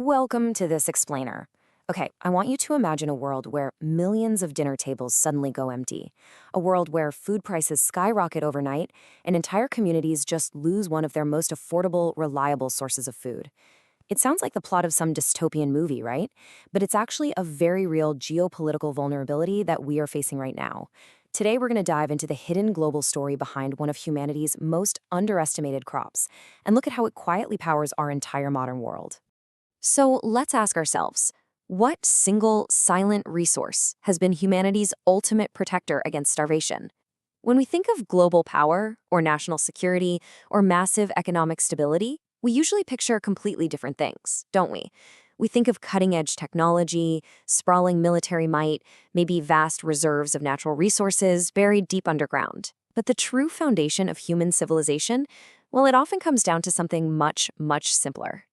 Welcome to this explainer. Okay, I want you to imagine a world where millions of dinner tables suddenly go empty. A world where food prices skyrocket overnight and entire communities just lose one of their most affordable, reliable sources of food. It sounds like the plot of some dystopian movie, right? But it's actually a very real geopolitical vulnerability that we are facing right now. Today, we're going to dive into the hidden global story behind one of humanity's most underestimated crops and look at how it quietly powers our entire modern world. So let's ask ourselves, what single silent resource has been humanity's ultimate protector against starvation? When we think of global power, or national security, or massive economic stability, we usually picture completely different things, don't we? We think of cutting-edge technology, sprawling military might, maybe vast reserves of natural resources buried deep underground. But the true foundation of human civilization, well, it often comes down to something much, much simpler.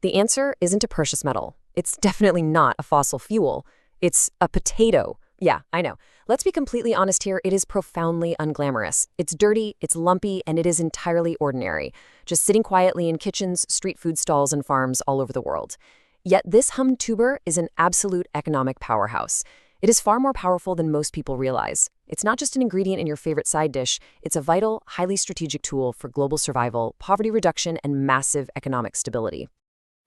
The answer isn't a precious metal. It's definitely not a fossil fuel. It's a potato. Yeah, I know. Let's be completely honest here, it is profoundly unglamorous. It's dirty, it's lumpy, and it is entirely ordinary, just sitting quietly in kitchens, street food stalls, and farms all over the world. Yet this hummed tuber is an absolute economic powerhouse. It is far more powerful than most people realize. It's not just an ingredient in your favorite side dish, it's a vital, highly strategic tool for global survival, poverty reduction, and massive economic stability.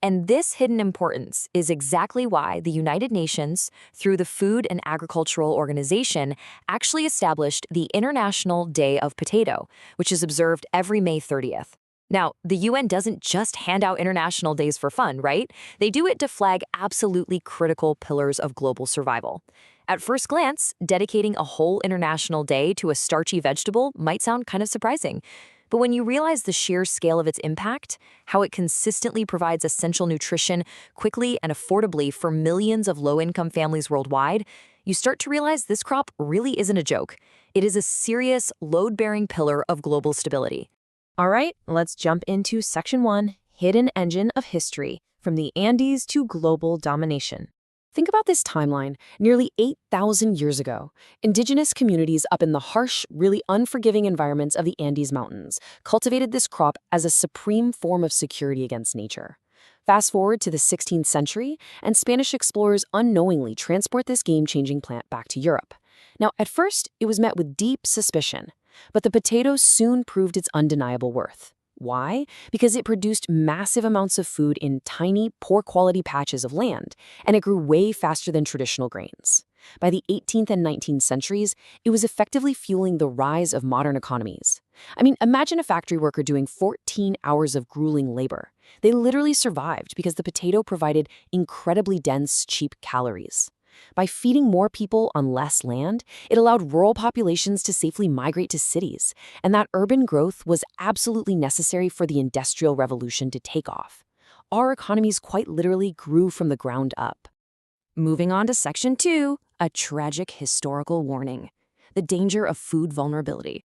And this hidden importance is exactly why the United Nations, through the Food and Agricultural Organization, actually established the International Day of Potato, which is observed every May 30th. Now, the UN doesn't just hand out international days for fun, right? They do it to flag absolutely critical pillars of global survival. At first glance, dedicating a whole international day to a starchy vegetable might sound kind of surprising. But when you realize the sheer scale of its impact, how it consistently provides essential nutrition quickly and affordably for millions of low-income families worldwide, you start to realize this crop really isn't a joke. It is a serious, load-bearing pillar of global stability. All right, let's jump into Section 1, Hidden Engine of History, from the Andes to global domination. Think about this timeline. Nearly 8,000 years ago, indigenous communities up in the harsh, really unforgiving environments of the Andes Mountains cultivated this crop as a supreme form of security against nature. Fast forward to the 16th century, and Spanish explorers unknowingly transport this game-changing plant back to Europe. Now, at first, it was met with deep suspicion, but the potato soon proved its undeniable worth. Why? Because it produced massive amounts of food in tiny, poor-quality patches of land, and it grew way faster than traditional grains. By the 18th and 19th centuries, it was effectively fueling the rise of modern economies. I mean, imagine a factory worker doing 14 hours of grueling labor. They literally survived because the potato provided incredibly dense, cheap calories. By feeding more people on less land, it allowed rural populations to safely migrate to cities, and that urban growth was absolutely necessary for the Industrial Revolution to take off. Our economies quite literally grew from the ground up. Moving on to Section 2, a tragic historical warning: the danger of food vulnerability.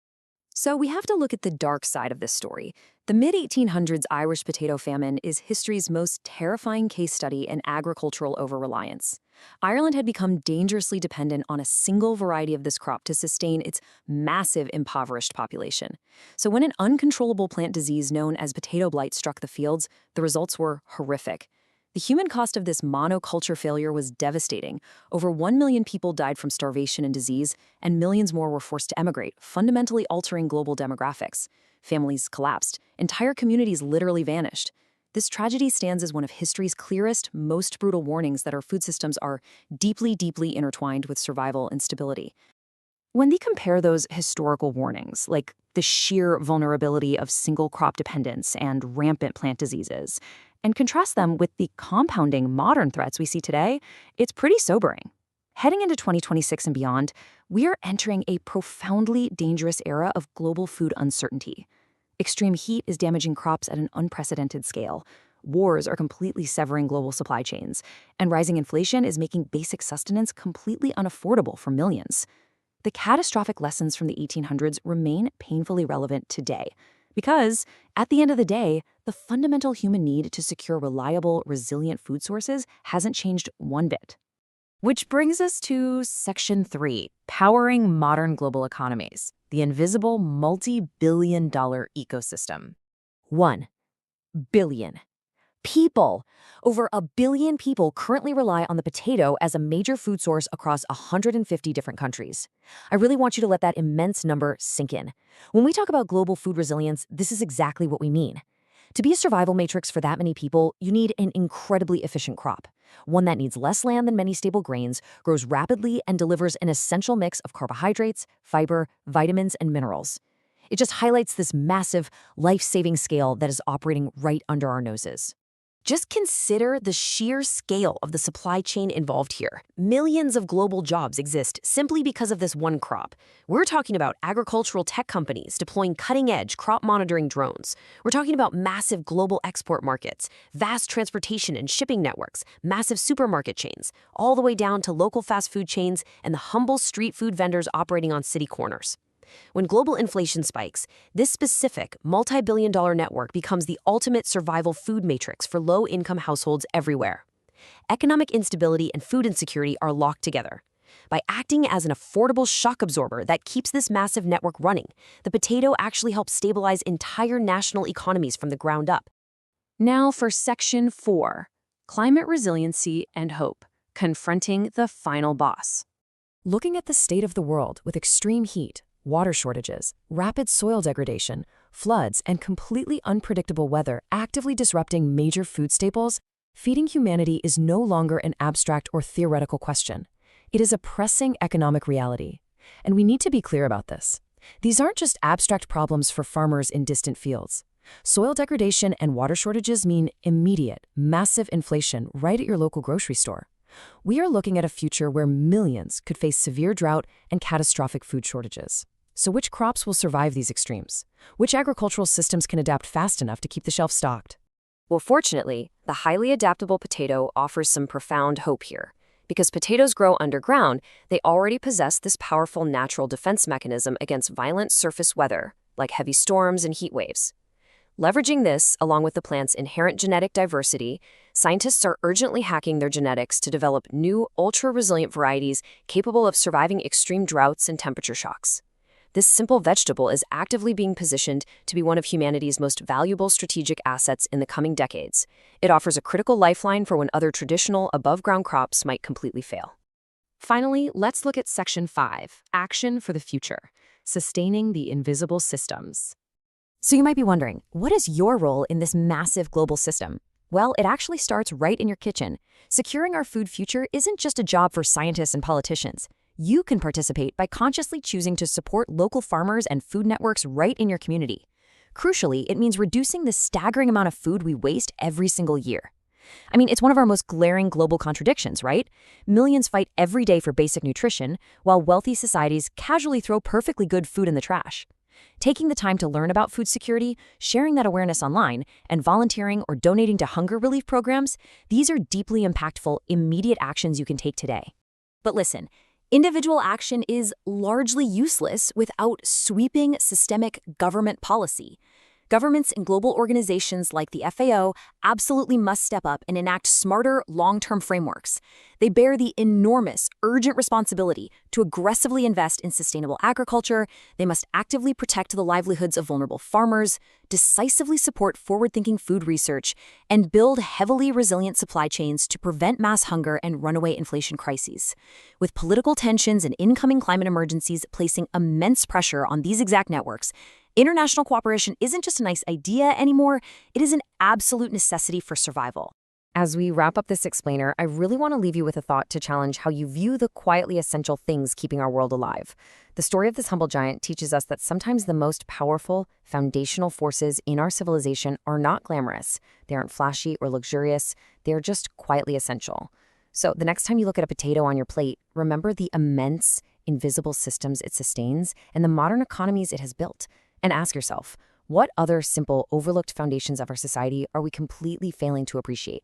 So we have to look at the dark side of this story. The mid-1800s Irish potato famine is history's most terrifying case study in agricultural over-reliance. Ireland had become dangerously dependent on a single variety of this crop to sustain its massive impoverished population. So when an uncontrollable plant disease known as potato blight struck the fields, the results were horrific. The human cost of this monoculture failure was devastating. Over 1 million people died from starvation and disease, and millions more were forced to emigrate, fundamentally altering global demographics. Families collapsed. Entire communities literally vanished. This tragedy stands as one of history's clearest, most brutal warnings that our food systems are deeply, deeply intertwined with survival and stability. When they compare those historical warnings, like the sheer vulnerability of single crop dependence and rampant plant diseases, and contrast them with the compounding modern threats we see today, it's pretty sobering. Heading into 2026 and beyond, we are entering a profoundly dangerous era of global food uncertainty. Extreme heat is damaging crops at an unprecedented scale. Wars are completely severing global supply chains, and rising inflation is making basic sustenance completely unaffordable for millions. The catastrophic lessons from the 1800s remain painfully relevant today, because, at the end of the day, the fundamental human need to secure reliable, resilient food sources hasn't changed one bit. Which brings us to Section 3, Powering Modern Global Economies, the invisible multi-billion-dollar ecosystem. 1 billion. People. Over 1 billion people currently rely on the potato as a major food source across 150 different countries. I really want you to let that immense number sink in. When we talk about global food resilience, this is exactly what we mean. To be a survival matrix for that many people, you need an incredibly efficient crop, one that needs less land than many stable grains, grows rapidly, and delivers an essential mix of carbohydrates, fiber, vitamins, and minerals. It just highlights this massive, life-saving scale that is operating right under our noses. Just consider the sheer scale of the supply chain involved here. Millions of global jobs exist simply because of this one crop. We're talking about agricultural tech companies deploying cutting-edge crop monitoring drones. We're talking about massive global export markets, vast transportation and shipping networks, massive supermarket chains, all the way down to local fast food chains and the humble street food vendors operating on city corners. When global inflation spikes, this specific multi-billion-dollar network becomes the ultimate survival food matrix for low-income households everywhere. Economic instability and food insecurity are locked together. By acting as an affordable shock absorber that keeps this massive network running, the potato actually helps stabilize entire national economies from the ground up. Now for Section 4, Climate Resiliency and Hope, Confronting the Final Boss. Looking at the state of the world with extreme heat, water shortages, rapid soil degradation, floods, and completely unpredictable weather actively disrupting major food staples, feeding humanity is no longer an abstract or theoretical question. It is a pressing economic reality. And we need to be clear about this. These aren't just abstract problems for farmers in distant fields. Soil degradation and water shortages mean immediate, massive inflation right at your local grocery store. We are looking at a future where millions could face severe drought and catastrophic food shortages. So which crops will survive these extremes? Which agricultural systems can adapt fast enough to keep the shelf stocked? Well, fortunately, the highly adaptable potato offers some profound hope here. Because potatoes grow underground, they already possess this powerful natural defense mechanism against violent surface weather, like heavy storms and heat waves. Leveraging this, along with the plant's inherent genetic diversity, scientists are urgently hacking their genetics to develop new, ultra-resilient varieties capable of surviving extreme droughts and temperature shocks. This simple vegetable is actively being positioned to be one of humanity's most valuable strategic assets in the coming decades. It offers a critical lifeline for when other traditional, above-ground crops might completely fail. Finally, let's look at Section 5, Action for the Future, Sustaining the Invisible Systems. So you might be wondering, what is your role in this massive global system? Well, it actually starts right in your kitchen. Securing our food future isn't just a job for scientists and politicians. You can participate by consciously choosing to support local farmers and food networks right in your community. Crucially, it means reducing the staggering amount of food we waste every single year. I mean, it's one of our most glaring global contradictions, right? Millions fight every day for basic nutrition, while wealthy societies casually throw perfectly good food in the trash. Taking the time to learn about food security, sharing that awareness online, and volunteering or donating to hunger relief programs, these are deeply impactful, immediate actions you can take today. But listen, individual action is largely useless without sweeping systemic government policy. Governments and global organizations like the FAO absolutely must step up and enact smarter, long-term frameworks. They bear the enormous, urgent responsibility to aggressively invest in sustainable agriculture. They must actively protect the livelihoods of vulnerable farmers, decisively support forward-thinking food research, and build heavily resilient supply chains to prevent mass hunger and runaway inflation crises. With political tensions and incoming climate emergencies placing immense pressure on these exact networks, international cooperation isn't just a nice idea anymore, it is an absolute necessity for survival. As we wrap up this explainer, I really want to leave you with a thought to challenge how you view the quietly essential things keeping our world alive. The story of this humble giant teaches us that sometimes the most powerful, foundational forces in our civilization are not glamorous. They aren't flashy or luxurious. They're just quietly essential. So the next time you look at a potato on your plate, remember the immense, invisible systems it sustains and the modern economies it has built. And ask yourself, what other simple, overlooked foundations of our society are we completely failing to appreciate?